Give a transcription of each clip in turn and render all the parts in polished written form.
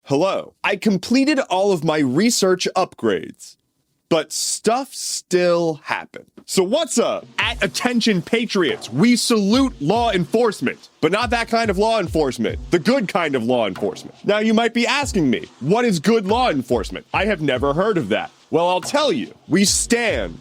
Hello. I completed all of my research upgrades, but stuff still happened. So what's up? At attention patriots, we salute law enforcement, but not that kind of law enforcement, the good kind of law enforcement. Now you might be asking me, what is good law enforcement? I have never heard of that. Well, I'll tell you, we stand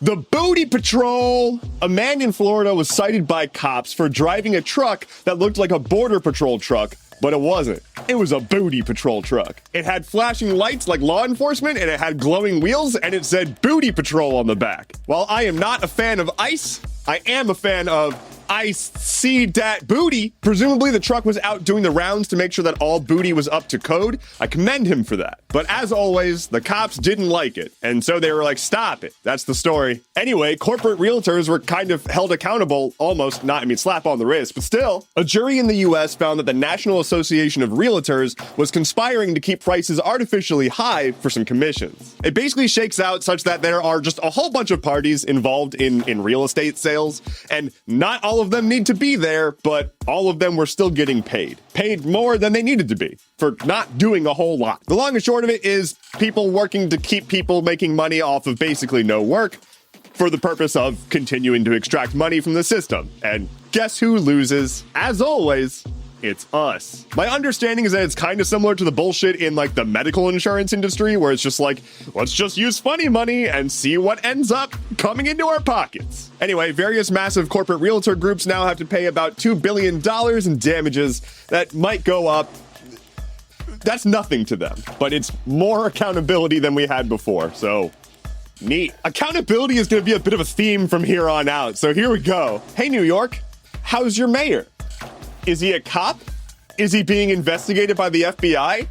the Booty Patrol. A man in Florida was cited by cops for driving a truck that looked like a Border Patrol truck, but it wasn't. It was a Booty Patrol truck. It had flashing lights like law enforcement, and it had glowing wheels, and it said Booty Patrol on the back. While I am not a fan of ICE, I am a fan of ICE see dat booty. Presumably the truck was out doing the rounds to make sure that all booty was up to code. I commend him for that. But as always, the cops didn't like it, and so they were like, stop it. That's the story. Anyway, corporate realtors were kind of held accountable, almost, not, I mean, slap on the wrist, but still. A jury in the US found that the National Association of Realtors was conspiring to keep prices artificially high for some commissions. It basically shakes out such that there are just a whole bunch of parties involved in real estate sales, and not all of them need to be there, but all of them were still getting paid more than they needed to be for not doing a whole lot. The long and short of it is people working to keep people making money off of basically no work for the purpose of continuing to extract money from the system. And guess who loses? As always, it's us. My understanding is that it's kind of similar to the bullshit in like the medical insurance industry, where it's just like, let's just use funny money and see what ends up coming into our pockets. Anyway, various massive corporate realtor groups now have to pay about $2 billion in damages that might go up. That's nothing to them, but it's more accountability than we had before, so neat. Accountability is going to be a bit of a theme from here on out, so here we go. Hey, New York, how's your mayor? Is he a cop? Is he being investigated by the FBI?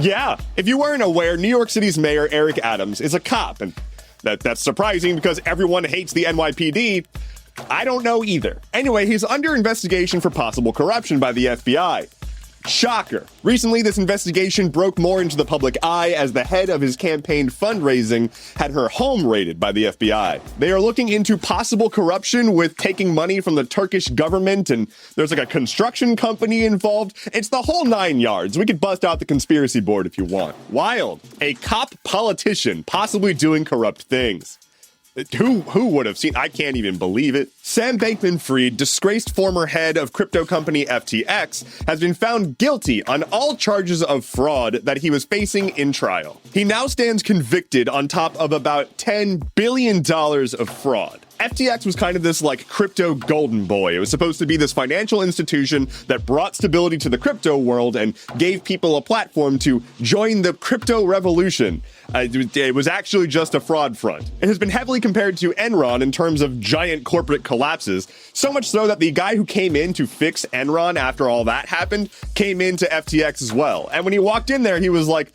Yeah. If you weren't aware, New York City's mayor, Eric Adams, is a cop. And that's surprising because everyone hates the NYPD. I don't know either. Anyway, he's under investigation for possible corruption by the FBI. Shocker. Recently, this investigation broke more into the public eye as the head of his campaign fundraising had her home raided by the FBI. They are looking into possible corruption with taking money from the Turkish government, and there's like a construction company involved. It's the whole 9 yards. We could bust out the conspiracy board if you want. Wild. A cop politician possibly doing corrupt things. Who would have seen? I can't even believe it. Sam Bankman-Fried, disgraced former head of crypto company FTX, has been found guilty on all charges of fraud that he was facing in trial. He now stands convicted on top of about $10 billion of fraud. FTX was kind of this like crypto golden boy. It was supposed to be this financial institution that brought stability to the crypto world and gave people a platform to join the crypto revolution. It was actually just a fraud front. It has been heavily compared to Enron in terms of giant corporate collapses, so much so that the guy who came in to fix Enron after all that happened came into FTX as well. And when he walked in there, he was like,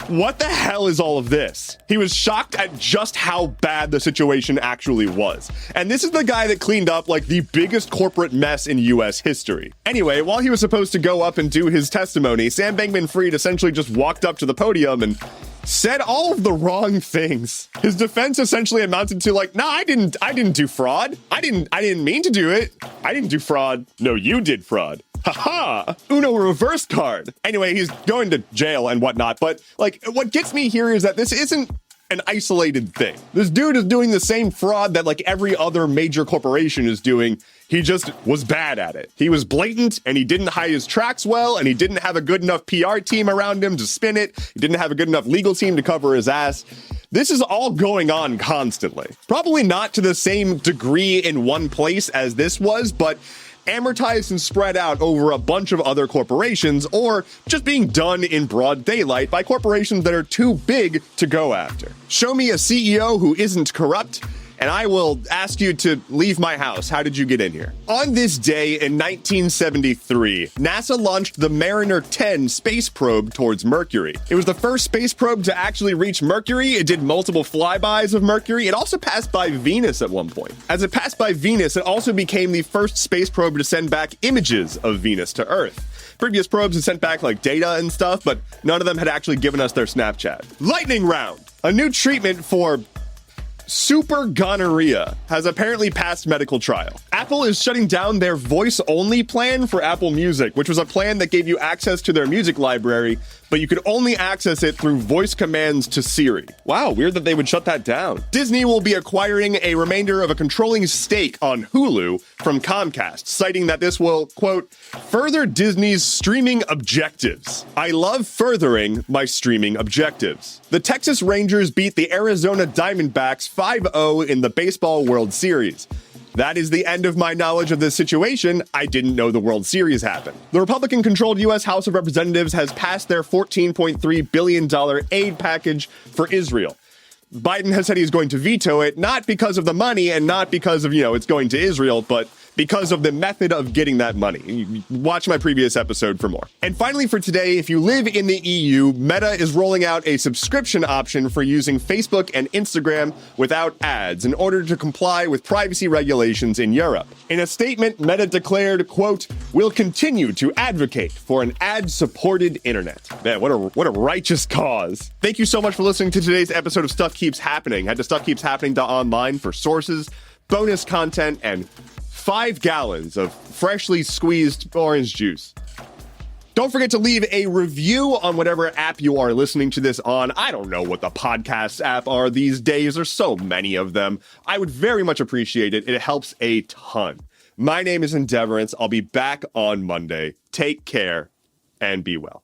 what the hell is all of this? He was shocked at just how bad the situation actually was. And this is the guy that cleaned up like the biggest corporate mess in US history. Anyway, while he was supposed to go up and do his testimony, Sam Bankman-Fried essentially just walked up to the podium and said all of the wrong things. His defense essentially amounted to like, no, I didn't do fraud. I didn't mean to do it. I didn't do fraud. No, you did fraud. Haha, Uno reverse card. Anyway, he's going to jail and whatnot, but like what gets me here is that this isn't an isolated thing. This dude is doing the same fraud that like every other major corporation is doing. He just was bad at it. He was blatant and he didn't hide his tracks well, and he didn't have a good enough PR team around him to spin it. He didn't have a good enough legal team to cover his ass. This is all going on constantly. Probably not to the same degree in one place as this was, but amortized and spread out over a bunch of other corporations, or just being done in broad daylight by corporations that are too big to go after. Show me a CEO who isn't corrupt, and I will ask you to leave my house. How did you get in here? On this day in 1973, NASA launched the Mariner 10 space probe towards Mercury. It was the first space probe to actually reach Mercury. It did multiple flybys of Mercury. It also passed by Venus at one point. As it passed by Venus, it also became the first space probe to send back images of Venus to Earth. Previous probes had sent back like data and stuff, but none of them had actually given us their Snapchat. Lightning round, a new treatment for Super gonorrhea has apparently passed medical trial. Apple is shutting down their voice-only plan for Apple Music, which was a plan that gave you access to their music library, but you could only access it through voice commands to Siri. Wow, weird that they would shut that down. Disney will be acquiring a remainder of a controlling stake on Hulu from Comcast, citing that this will, quote, further Disney's streaming objectives. I love furthering my streaming objectives. The Texas Rangers beat the Arizona Diamondbacks 5-0 in the Baseball World Series. That is the end of my knowledge of this situation. I didn't know the World Series happened. The Republican-controlled U.S. House of Representatives has passed their $14.3 billion aid package for Israel. Biden has said he's going to veto it, not because of the money and not because of, it's going to Israel, but because of the method of getting that money. Watch my previous episode for more. And finally for today, if you live in the EU, Meta is rolling out a subscription option for using Facebook and Instagram without ads in order to comply with privacy regulations in Europe. In a statement, Meta declared, quote, "We'll continue to advocate for an ad-supported internet." Man, what a righteous cause. Thank you so much for listening to today's episode of Stuff Keeps Happening. Head to stuffkeepshappening.online for sources, bonus content, and 5 gallons of freshly squeezed orange juice. Don't forget to leave a review on whatever app you are listening to this on. I don't know what the podcast app are these days. There's so many of them. I would very much appreciate it. It helps a ton. My name is Endeavorance. I'll be back on Monday. Take care and be well.